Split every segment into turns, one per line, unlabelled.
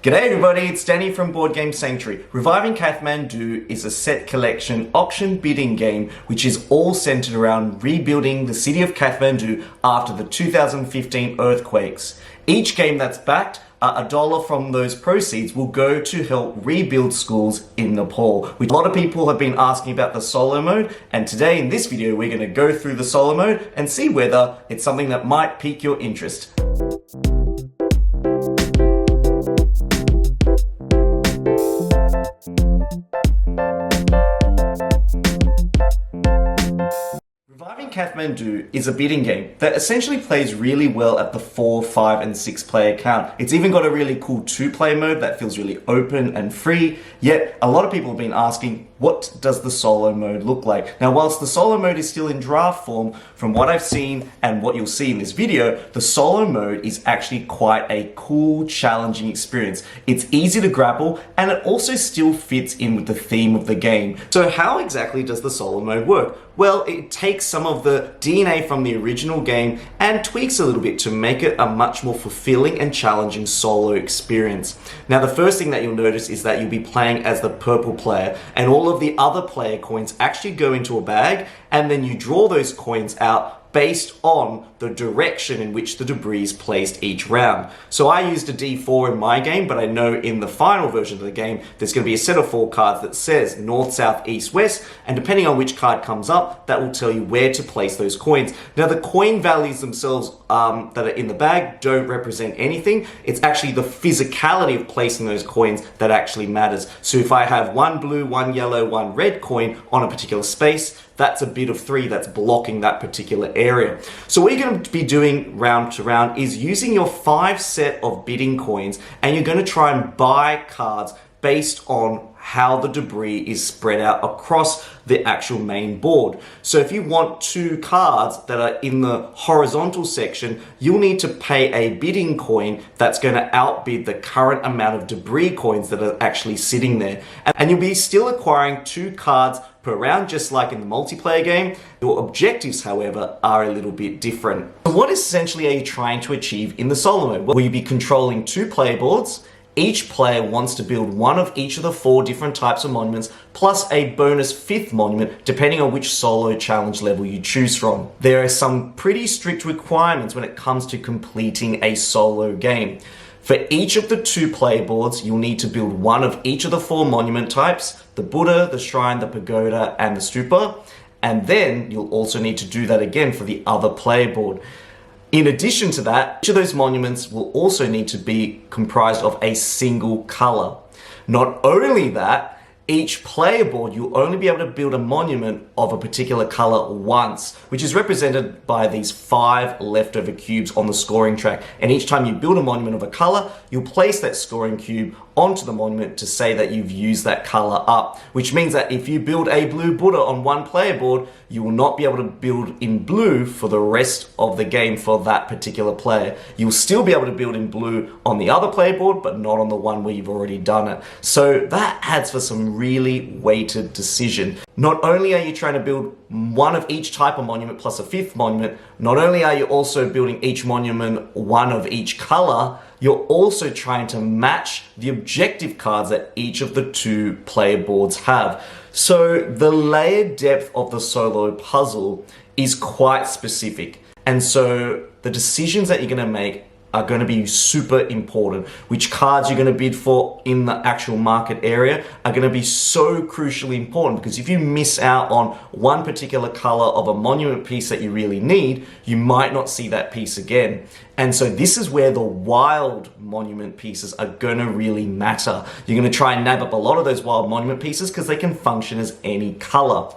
G'day everybody, it's Danny from Board Game Sanctuary. Reviving Kathmandu is a set collection auction bidding game which is all centered around rebuilding the city of Kathmandu after the 2015 earthquakes. Each game that's backed, $1 from those proceeds will go to help rebuild schools in Nepal. A lot of people have been asking about the solo mode, and today in this video we're going to go through the solo mode and see whether it's something that might pique your interest. Reviving Kathmandu is a bidding game that essentially plays really well at the 4, 5 and 6 player count. It's even got a really cool 2-player mode that feels really open and free, yet a lot of people have been asking, what does the solo mode look like? Now, whilst the solo mode is still in draft form, from what I've seen and what you'll see in this video, the solo mode is actually quite a cool, challenging experience. It's easy to grapple, and it also still fits in with the theme of the game. So how exactly does the solo mode work? Well, it takes some of the DNA from the original game and tweaks a little bit to make it a much more fulfilling and challenging solo experience. Now, the first thing that you'll notice is that you'll be playing as the purple player, and all of the other player coins actually go into a bag, and then you draw those coins out based on the direction in which the debris is placed each round. So I used a D4 in my game, but I know in the final version of the game, there's going to be a set of 4 cards that says north, south, east, west, and depending on which card comes up, that will tell you where to place those coins. Now, the coin values themselves that are in the bag don't represent anything. It's actually the physicality of placing those coins that actually matters. So if I have 1 blue, 1 yellow, 1 red coin on a particular space, that's a bid of 3 that's blocking that particular area. So what you're going to be doing round to round is using your 5 set of bidding coins, and you're going to try and buy cards based on how the debris is spread out across the actual main board. So if you want 2 cards that are in the horizontal section, you'll need to pay a bidding coin that's going to outbid the current amount of debris coins that are actually sitting there. And you'll be still acquiring 2 cards per round, just like in the multiplayer game. Your objectives, however, are a little bit different. So what essentially are you trying to achieve in the solo mode? Will you be controlling 2 player boards? Each player wants to build one of each of the 4 different types of monuments, plus a bonus 5th monument, depending on which solo challenge level you choose from. There are some pretty strict requirements when it comes to completing a solo game. For each of the 2 player boards, you'll need to build one of each of the 4 monument types: the Buddha, the Shrine, the Pagoda, and the Stupa. And then you'll also need to do that again for the other player board. In addition to that, each of those monuments will also need to be comprised of a single color. Not only that, each player board, you'll only be able to build a monument of a particular color once, which is represented by these 5 leftover cubes on the scoring track. And each time you build a monument of a color, you'll place that scoring cube onto the monument to say that you've used that color up, which means that if you build a blue Buddha on one player board, you will not be able to build in blue for the rest of the game for that particular player. You'll still be able to build in blue on the other player board, but not on the one where you've already done it. So that adds for some really weighted decision. Not only are you trying to build one of each type of monument plus a 5th monument, not only are you also building each monument one of each color, you're also trying to match the objective cards that each of the 2 player boards have. So the layered depth of the solo puzzle is quite specific. And so the decisions that you're going to make are going to be super important. Which cards you're going to bid for in the actual market area are going to be so crucially important, because if you miss out on one particular color of a monument piece that you really need, you might not see that piece again. And so this is where the wild monument pieces are going to really matter. You're going to try and nab up a lot of those wild monument pieces because they can function as any color.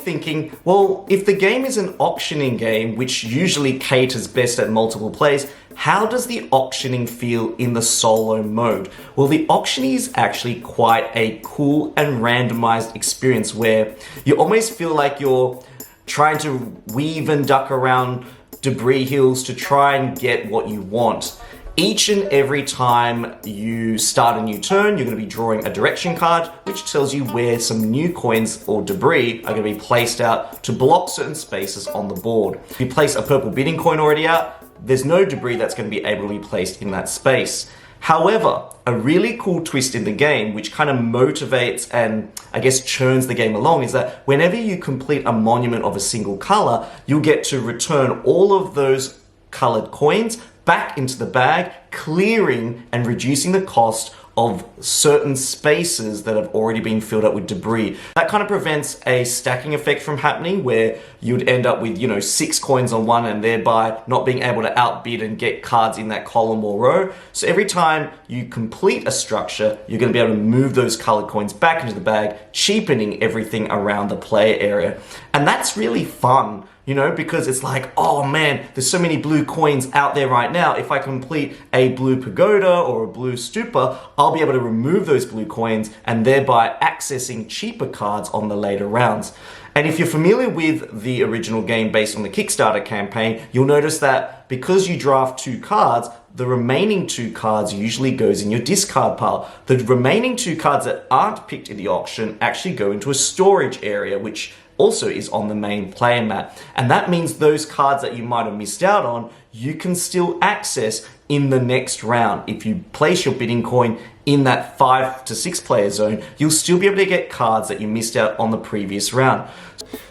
Thinking, well, if the game is an auctioning game, which usually caters best at multiple players, how does the auctioning feel in the solo mode? Well, the auctioning is actually quite a cool and randomized experience where you almost feel like you're trying to weave and duck around debris hills to try and get what you want. Each and every time you start a new turn, you're going to be drawing a direction card, which tells you where some new coins or debris are going to be placed out to block certain spaces on the board. If you place a purple bidding coin already out, there's no debris that's going to be able to be placed in that space. However, a really cool twist in the game, which kind of motivates and I guess churns the game along, is that whenever you complete a monument of a single color, you'll get to return all of those colored coins back into the bag, clearing and reducing the cost of certain spaces that have already been filled up with debris. That kind of prevents a stacking effect from happening where you'd end up with, 6 coins on one and thereby not being able to outbid and get cards in that column or row. So every time you complete a structure, you're going to be able to move those colored coins back into the bag, cheapening everything around the play area. And that's really fun. Because it's like, oh man, there's so many blue coins out there right now. If I complete a blue pagoda or a blue stupa, I'll be able to remove those blue coins and thereby accessing cheaper cards on the later rounds. And if you're familiar with the original game based on the Kickstarter campaign, you'll notice that because you draft 2 cards, the remaining 2 cards usually goes in your discard pile. The remaining 2 cards that aren't picked in the auction actually go into a storage area, which also is on the main player mat. And that means those cards that you might have missed out on, you can still access in the next round. If you place your bidding coin in that 5 to 6 player zone, you'll still be able to get cards that you missed out on the previous round.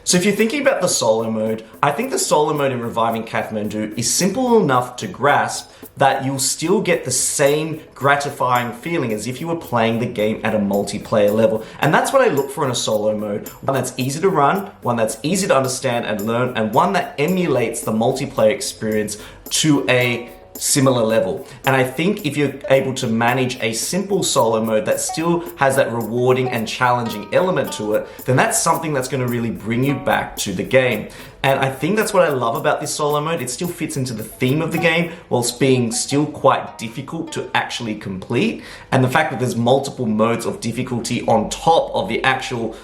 So if you're thinking about the solo mode, I think the solo mode in Reviving Kathmandu is simple enough to grasp that you'll still get the same gratifying feeling as if you were playing the game at a multiplayer level. And that's what I look for in a solo mode. One that's easy to run, one that's easy to understand and learn, and one that emulates the multiplayer experience to a similar level. And I think if you're able to manage a simple solo mode that still has that rewarding and challenging element to it, then that's something that's going to really bring you back to the game. And I think that's what I love about this solo mode. It still fits into the theme of the game whilst being still quite difficult to actually complete. And the fact that there's multiple modes of difficulty on top of the actual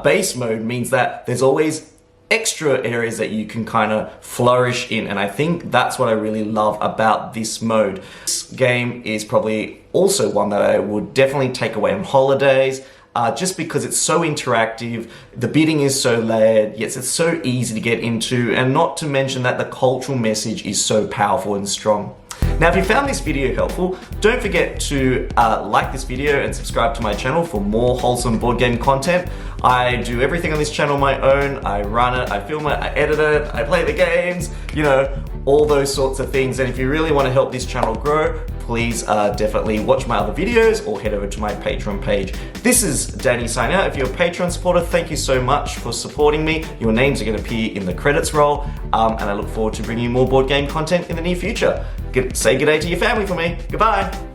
base mode means that there's always extra areas that you can kind of flourish in, and I think that's what I really love about this mode. This game is probably also one that I would definitely take away on holidays, just because it's so interactive, the bidding is so layered, yes, it's so easy to get into, and not to mention that the cultural message is so powerful and strong. Now, if you found this video helpful, don't forget to like this video and subscribe to my channel for more wholesome board game content. I do everything on this channel on my own. I run it, I film it, I edit it, I play the games, all those sorts of things. And if you really want to help this channel grow, please definitely watch my other videos or head over to my Patreon page. This is Danny signing out. If you're a Patreon supporter, thank you so much for supporting me. Your names are going to appear in the credits roll, and I look forward to bringing you more board game content in the near future. Say good day to your family for me. Goodbye.